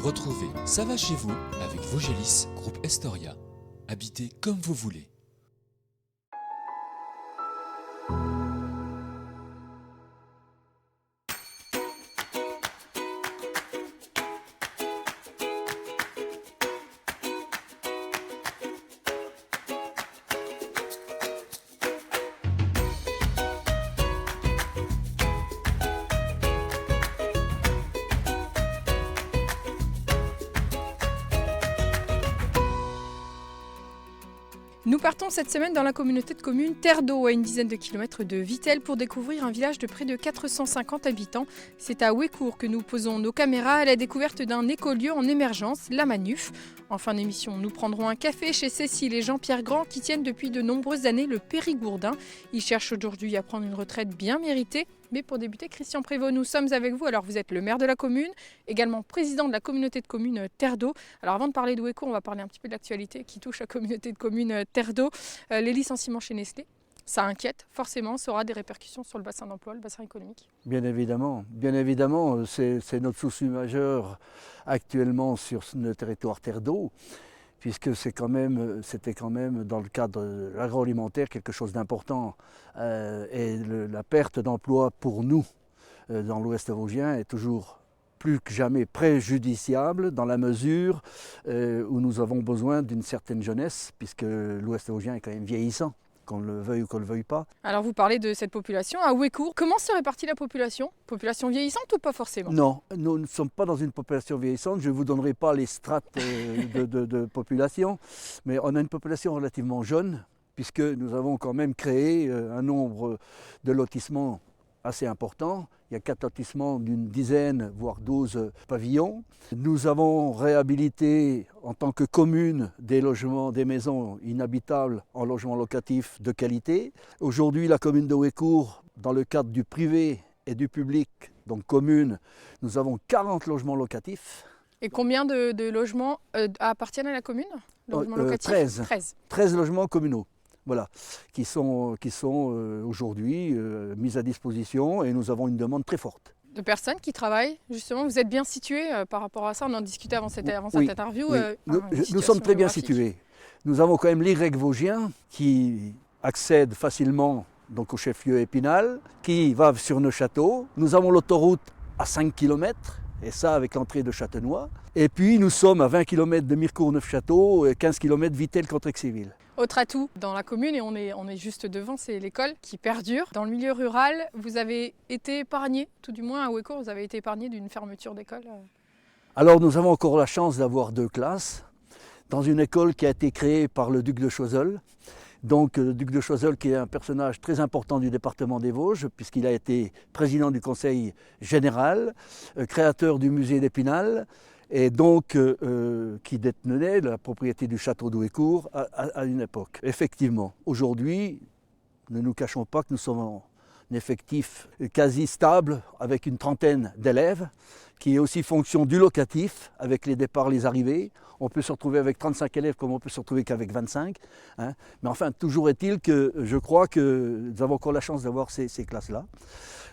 Retrouvez Ça va chez vous avec Vogelis, groupe Estoria. Habitez comme vous voulez. Nous partons cette semaine dans la communauté de communes Terre d'Eau, à une dizaine de kilomètres de Vittel, pour découvrir un village de près de 450 habitants. C'est à Houécourt que nous posons nos caméras à la découverte d'un écolieu en émergence, la Manuf. En fin d'émission, nous prendrons un café chez Cécile et Jean-Pierre Grand qui tiennent depuis de nombreuses années le Périgourdin. Ils cherchent aujourd'hui à prendre une retraite bien méritée. Mais pour débuter, Christian Prévost, nous sommes avec vous. Alors vous êtes le maire de la commune, également président de la communauté de communes Terre d'Eau. Alors avant de parler de Houécourt, on va parler un petit peu de l'actualité qui touche la communauté de communes Terre d'Eau. Les licenciements chez Nestlé, ça inquiète forcément, ça aura des répercussions sur le bassin d'emploi, le bassin économique. Bien évidemment, c'est notre souci majeur actuellement sur le territoire Terre d'Eau, puisque c'était quand même dans le cadre de l'agroalimentaire quelque chose d'important. La perte d'emploi pour nous dans l'Ouest vosgien est toujours plus que jamais préjudiciable dans la mesure où nous avons besoin d'une certaine jeunesse, puisque l'Ouest vosgien est quand même vieillissant, qu'on le veuille ou qu'on ne le veuille pas. Alors vous parlez de cette population à Houécourt. Comment se répartit la population? Population vieillissante ou pas forcément? Non, nous ne sommes pas dans une population vieillissante. Je ne vous donnerai pas les strates de population, mais on a une population relativement jeune, puisque nous avons quand même créé un nombre de lotissements assez important. Il y a 4 lotissements d'une dizaine, voire 12 pavillons. Nous avons réhabilité en tant que commune des logements, des maisons inhabitables en logements locatifs de qualité. Aujourd'hui, la commune de Houécourt, dans le cadre du privé et du public, donc commune, nous avons 40 logements locatifs. Et combien de logements appartiennent à la commune? Logements locatifs 13 logements communaux. Voilà, qui sont aujourd'hui mis à disposition, et nous avons une demande très forte. De personnes qui travaillent, justement, vous êtes bien situé par rapport à ça, on en discutait avant cette interview. Oui. Nous sommes très bien situés. Nous avons quand même l'Y vosgien qui accède facilement donc, au chef-lieu Épinal, qui va sur Neufchâteau. Nous avons l'autoroute à 5 km, et ça avec l'entrée de Châtenois. Et puis nous sommes à 20 km de Mirecourt-Neufchâteau et 15 km Vittel-Contrexéville. Autre atout dans la commune, et on est juste devant, c'est l'école qui perdure. Dans le milieu rural, vous avez été épargné, tout du moins à Houécourt, vous avez été épargné d'une fermeture d'école. Alors nous avons encore la chance d'avoir 2 classes dans une école qui a été créée par le duc de Choiseul. Donc le duc de Choiseul qui est un personnage très important du département des Vosges, puisqu'il a été président du conseil général, créateur du musée d'Épinal, et donc qui détenait la propriété du château de Houécourt à une époque. Effectivement, aujourd'hui, ne nous cachons pas que nous sommes en effectif quasi stable, avec une trentaine d'élèves, qui est aussi fonction du locatif, avec les départs, les arrivées. On peut se retrouver avec 35 élèves comme on peut se retrouver qu'avec 25. Hein. Mais enfin, toujours est-il que je crois que nous avons encore la chance d'avoir ces classes-là.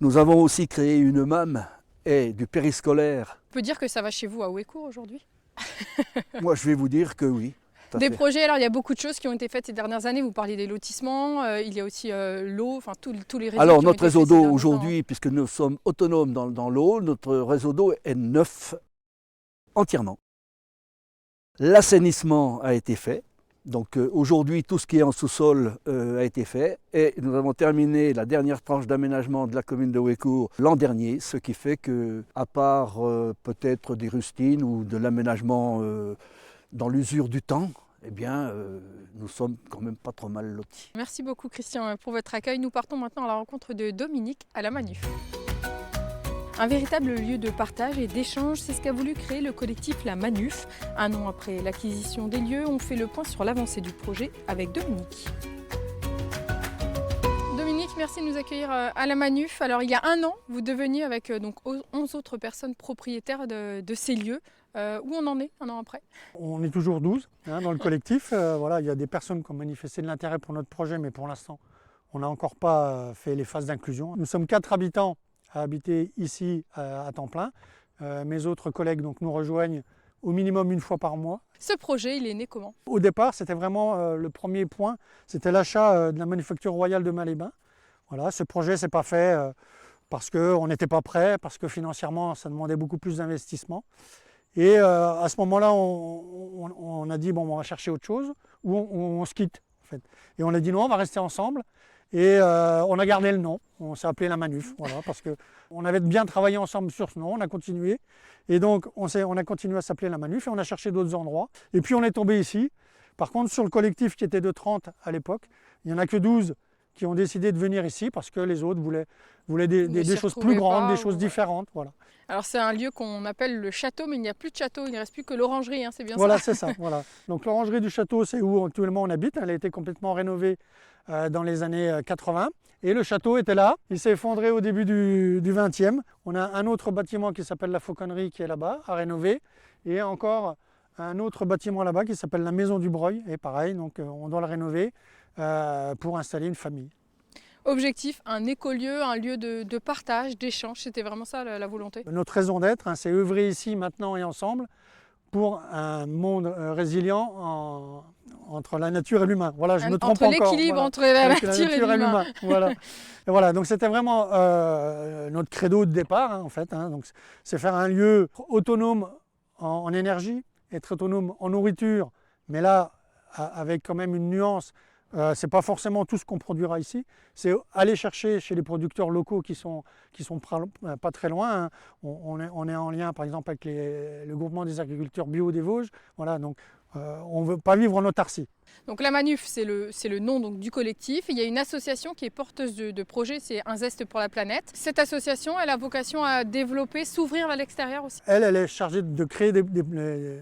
Nous avons aussi créé une MAM et du périscolaire. On peut dire que ça va chez vous à Houécourt aujourd'hui? Moi, je vais vous dire que oui. Des projets, alors il y a beaucoup de choses qui ont été faites ces dernières années. Vous parliez des lotissements, il y a aussi l'eau, enfin tous les réseaux. Alors notre réseau d'eau aujourd'hui, puisque nous sommes autonomes dans l'eau, notre réseau d'eau est neuf entièrement. L'assainissement a été fait. Donc aujourd'hui, tout ce qui est en sous-sol a été fait, et nous avons terminé la dernière tranche d'aménagement de la commune de Houécourt l'an dernier, ce qui fait que, à part peut-être des rustines ou de l'aménagement dans l'usure du temps, eh bien, nous sommes quand même pas trop mal lotis. Merci beaucoup Christian pour votre accueil. Nous partons maintenant à la rencontre de Dominique à la Manuf. Un véritable lieu de partage et d'échange, c'est ce qu'a voulu créer le collectif La Manuf. Un an après l'acquisition des lieux, on fait le point sur l'avancée du projet avec Dominique. Dominique, merci de nous accueillir à La Manuf. Alors il y a un an, vous deveniez avec donc 11 autres personnes propriétaires de ces lieux. Où on en est un an après? On est toujours 12 dans le collectif. Voilà, il y a des personnes qui ont manifesté de l'intérêt pour notre projet, mais pour l'instant, on n'a encore pas fait les phases d'inclusion. Nous sommes 4 habitants à habiter ici à temps plein, mes autres collègues donc, nous rejoignent au minimum une fois par mois. Ce projet, il est né comment? Au départ, c'était vraiment le premier point, c'était l'achat de la manufacture royale de Malais-Bains. Voilà, ce projet ne s'est pas fait parce qu'on n'était pas prêt, parce que financièrement, ça demandait beaucoup plus d'investissement. Et à ce moment-là, on a dit, bon, on va chercher autre chose, ou on se quitte, en fait. Et on a dit non, on va rester ensemble. Et on a gardé le nom, on s'est appelé La Manuf, voilà, parce qu'on avait bien travaillé ensemble sur ce nom, on a continué. Et donc on a continué à s'appeler La Manuf et on a cherché d'autres endroits. Et puis on est tombé ici. Par contre, sur le collectif qui était de 30 à l'époque, il n'y en a que 12 qui ont décidé de venir ici parce que les autres voulaient des choses plus grandes, des choses différentes. Voilà. Alors c'est un lieu qu'on appelle le château, mais il n'y a plus de château, il ne reste plus que l'orangerie, hein, c'est bien voilà, ça? C'est ça. Voilà. Donc l'orangerie du château, c'est où actuellement on habite. Elle a été complètement rénovée dans les années 80. Et le château était là. Il s'est effondré au début du 20e. On a un autre bâtiment qui s'appelle la Fauconnerie qui est là-bas, à rénover. Et encore un autre bâtiment là-bas qui s'appelle la Maison du Breuil. Et pareil, donc on doit le rénover pour installer une famille. Objectif, un écolieu, un lieu de partage, d'échange, c'était vraiment ça la volonté? Notre raison d'être, c'est œuvrer ici, maintenant et ensemble pour un monde résilient entre la nature et l'humain. Voilà, je me trompe encore. Entre l'équilibre voilà. entre la nature et l'humain. Voilà. Et voilà, donc c'était vraiment notre credo de départ, en fait. Donc c'est faire un lieu autonome en énergie, être autonome en nourriture, mais là, avec quand même une nuance. C'est pas forcément tout ce qu'on produira ici, c'est aller chercher chez les producteurs locaux qui sont pas très loin. On est en lien par exemple avec le groupement des agriculteurs bio des Vosges. Voilà, donc on ne veut pas vivre en autarcie. Donc la Manuf, c'est le nom donc, du collectif. Il y a une association qui est porteuse de projets, c'est Un Zeste pour la planète. Cette association, elle a vocation à développer, s'ouvrir à l'extérieur aussi. Elle est chargée de créer,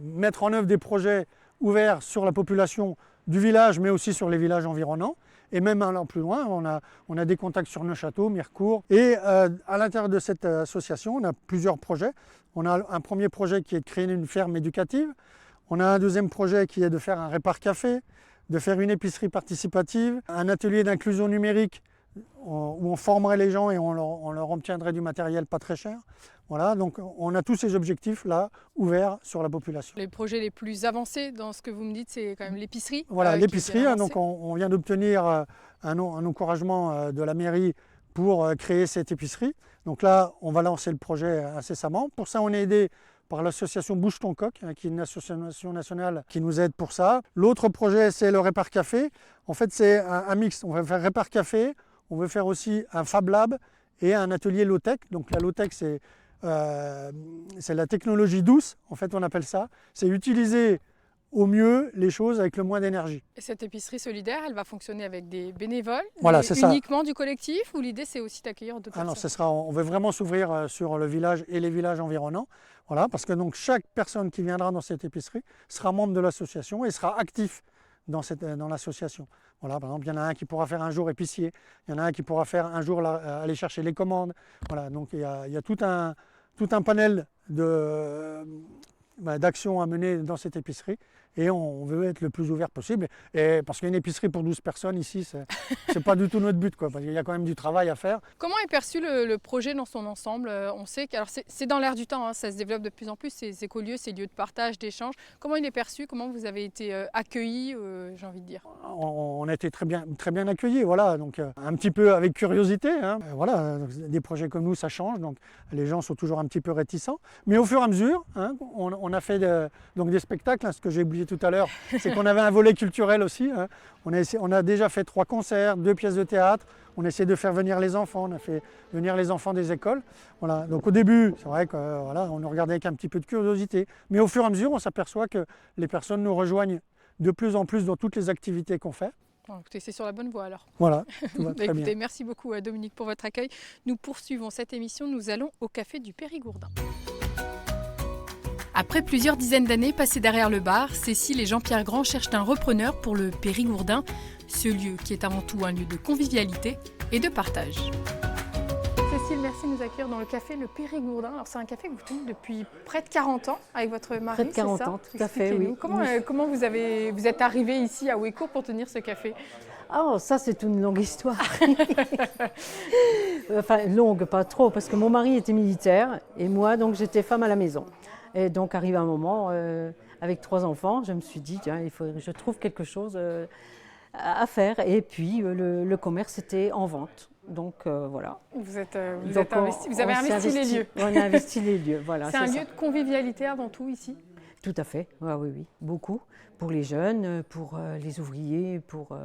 mettre en œuvre des projets ouverts sur la population du village, mais aussi sur les villages environnants. Et même allant plus loin, on a des contacts sur Neufchâteau, Mirecourt. Et à l'intérieur de cette association, on a plusieurs projets. On a un premier projet qui est de créer une ferme éducative. On a un deuxième projet qui est de faire un répar-café, de faire une épicerie participative, un atelier d'inclusion numérique où on formerait les gens et on leur obtiendrait du matériel pas très cher. Voilà, donc on a tous ces objectifs-là ouverts sur la population. Les projets les plus avancés dans ce que vous me dites, c'est quand même l'épicerie. Voilà, l'épicerie, donc on vient d'obtenir un encouragement de la mairie pour créer cette épicerie. Donc là, on va lancer le projet incessamment. Pour ça, on est aidé par l'association Bouge ton coq, qui est une association nationale qui nous aide pour ça. L'autre projet, c'est le Répar Café. En fait, c'est un mix. On va faire Répar Café, on veut faire aussi un Fab Lab et un atelier low-tech. Donc la low-tech, c'est la technologie douce, en fait, on appelle ça. C'est utiliser au mieux les choses avec le moins d'énergie. Et cette épicerie solidaire, elle va fonctionner avec des bénévoles, voilà, c'est uniquement du collectif, ou l'idée c'est aussi d'accueillir d'autres personnes? Non, on veut vraiment s'ouvrir sur le village et les villages environnants. Voilà, parce que donc chaque personne qui viendra dans cette épicerie sera membre de l'association et sera actif dans l'association. Voilà, par exemple, il y en a un qui pourra faire un jour épicier, il y en a un qui pourra faire un jour aller chercher les commandes. Voilà, donc il y a tout un panel d'actions à mener dans cette épicerie et on veut être le plus ouvert possible. Et parce qu'une épicerie pour 12 personnes ici, c'est pas du tout notre but, quoi, parce qu'il y a quand même du travail à faire. Comment est perçu le projet dans son ensemble? On sait que c'est dans l'air du temps, hein, ça se développe de plus en plus, ces écolieux, ces lieux de partage, d'échange. Comment il est perçu? Comment vous avez été accueillis, j'ai envie de dire? On a été très bien accueillis, voilà, donc un petit peu avec curiosité. Voilà, des projets comme nous, ça change, donc les gens sont toujours un petit peu réticents. Mais au fur et à mesure, on a fait donc des spectacles, ce que j'ai oublié tout à l'heure, c'est qu'on avait un volet culturel aussi. On a déjà fait 3 concerts, 2 pièces de théâtre. On essaie de faire venir les enfants. On a fait venir les enfants des écoles. Voilà. Donc au début, c'est vrai qu'on nous regardait avec un petit peu de curiosité. Mais au fur et à mesure, on s'aperçoit que les personnes nous rejoignent de plus en plus dans toutes les activités qu'on fait. Bon, écoutez, c'est sur la bonne voie alors. Voilà, tout va très bien. Merci beaucoup Dominique pour votre accueil. Nous poursuivons cette émission. Nous allons au Café du Périgourdin. Après plusieurs dizaines d'années passées derrière le bar, Cécile et Jean-Pierre Grand cherchent un repreneur pour le Périgourdin, ce lieu qui est avant tout un lieu de convivialité et de partage. Cécile, merci de nous accueillir dans le café Le Périgourdin. Alors c'est un café que vous tenez depuis près de 40 ans avec votre mari, Près de 40 ans, tout à fait, oui. Comment vous êtes arrivé ici à Houécourt pour tenir ce café? Oh, ça c'est une longue histoire. Enfin, longue, pas trop, parce que mon mari était militaire et moi, donc j'étais femme à la maison. Et donc arrivé un moment, avec 3 enfants, je me suis dit, tiens, il faut que je trouve quelque chose à faire. Et puis le commerce était en vente. Donc voilà. Vous avez investi les lieux. On a investi les lieux, voilà. C'est un lieu de convivialité avant tout ici? Tout à fait, oui, beaucoup. Pour les jeunes, pour les ouvriers, pour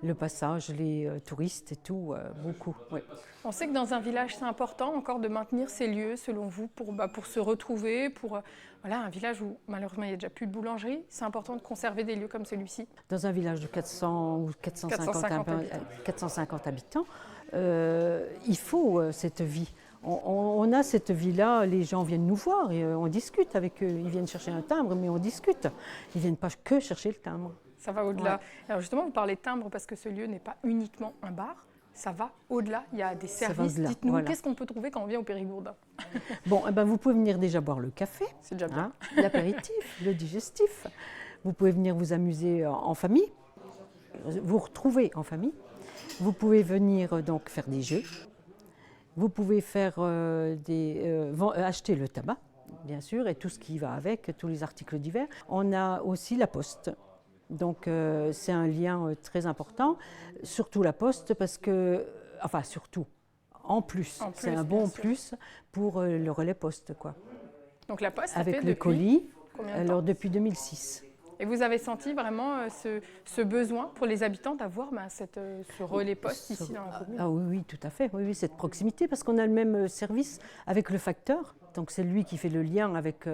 le passage, les touristes et tout, beaucoup. Oui. On sait que dans un village, c'est important encore de maintenir ces lieux, selon vous, pour se retrouver, pour un village où malheureusement il n'y a déjà plus de boulangerie. C'est important de conserver des lieux comme celui-ci. Dans un village de 400 ou 450 habitants, il faut cette vie. On a cette vie-là, les gens viennent nous voir et on discute avec eux. Ils viennent chercher un timbre, mais on discute. Ils ne viennent pas que chercher le timbre. Ça va au-delà. Ouais. Alors justement, vous parlez de timbre parce que ce lieu n'est pas uniquement un bar. Ça va au-delà. Il y a des services. Dites-nous, voilà. Qu'est-ce qu'on peut trouver quand on vient au Périgourdin? Bon, vous pouvez venir déjà boire le café. C'est déjà bien. L'apéritif, le digestif. Vous pouvez venir vous amuser en famille, vous retrouver en famille. Vous pouvez venir donc faire des jeux. Vous pouvez faire acheter le tabac, bien sûr, et tout ce qui va avec, tous les articles divers. On a aussi la poste. Donc c'est un lien très important, surtout la poste parce que, en plus c'est un bon plus pour le relais poste, quoi. Donc la poste, avec fait le depuis colis, combien de temps? alors depuis 2006. Et vous avez senti vraiment ce besoin pour les habitants d'avoir ce relais poste ici dans la commune? Ah oui, tout à fait, oui, cette proximité, parce qu'on a le même service avec le facteur, donc c'est lui qui fait le lien avec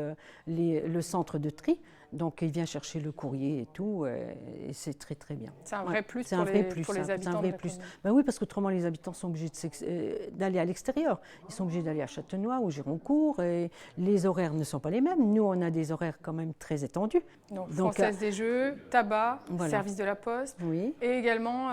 le centre de tri, donc il vient chercher le courrier et tout, et c'est très très bien. C'est un vrai plus c'est pour, un vrai les, plus, pour les habitants c'est un vrai de la plus. commune. Oui, parce qu'autrement les habitants sont obligés d'aller à l'extérieur, ils sont obligés d'aller à Châtenois ou Gironcourt, et les horaires ne sont pas les mêmes. Nous, on a des horaires quand même très étendus. Donc Française des Jeux, tabac, voilà. Service de la Poste, oui. Et également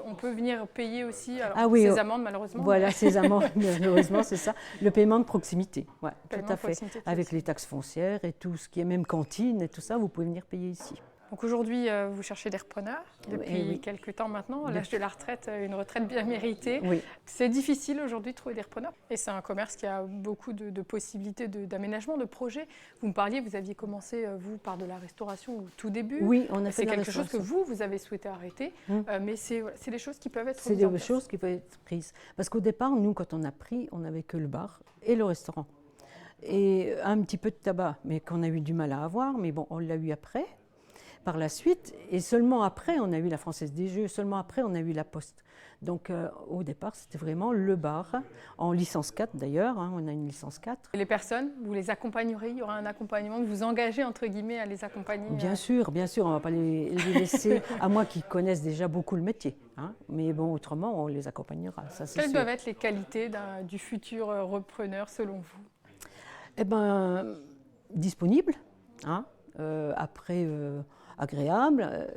on peut venir payer aussi ces amendes malheureusement. Voilà, ces amendes malheureusement, c'est ça, le paiement de proximité, ouais, paiement tout à fait, avec les taxes foncières et tout ce qui est même cantine et tout ça, vous pouvez venir payer ici. Donc aujourd'hui, vous cherchez des repreneurs depuis quelques temps maintenant, à l'âge de la retraite, une retraite bien méritée. Oui. C'est difficile aujourd'hui de trouver des repreneurs et c'est un commerce qui a beaucoup de possibilités d'aménagement, de projets. Vous me parliez, vous aviez commencé, vous, par de la restauration au tout début. Oui, on a fait de la restauration. C'est quelque chose que vous avez souhaité arrêter, mais c'est des choses qui peuvent être prises. C'est des choses qui peuvent être prises. Parce qu'au départ, nous, quand on a pris, on n'avait que le bar et le restaurant. Et un petit peu de tabac, mais qu'on a eu du mal à avoir, mais bon, on l'a eu après. Par la suite, et seulement après, on a eu la Française des Jeux, seulement après, on a eu la Poste. Donc, au départ, c'était vraiment le bar, en licence 4 d'ailleurs, on a une licence 4. Et les personnes, vous les accompagnerez, il y aura un accompagnement, vous vous engagez, entre guillemets, à les accompagner? Bien sûr, on ne va pas les laisser, à moins qu'ils connaissent déjà beaucoup le métier. Mais bon, autrement, on les accompagnera, ça c'est sûr. Quelles doivent être les qualités du futur repreneur, selon vous? Eh bien, disponible, après... agréable,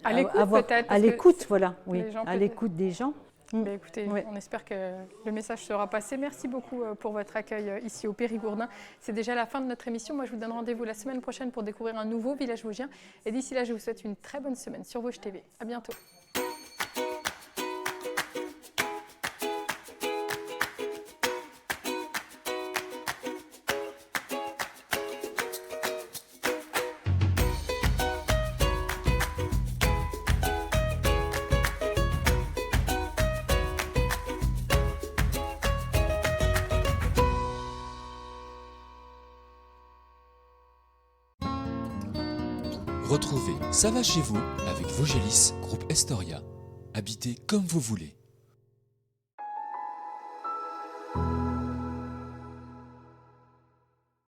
à l'écoute peut-être. À l'écoute, voilà, oui, à l'écoute des gens. Mais écoutez, on espère que le message sera passé. Merci beaucoup pour votre accueil ici au Périgourdin. C'est déjà la fin de notre émission. Moi, je vous donne rendez-vous la semaine prochaine pour découvrir un nouveau village vosgien. Et d'ici là, je vous souhaite une très bonne semaine sur Vosges TV. À bientôt. Retrouvez Ça va chez vous avec Vosgelis, groupe Estoria. Habitez comme vous voulez.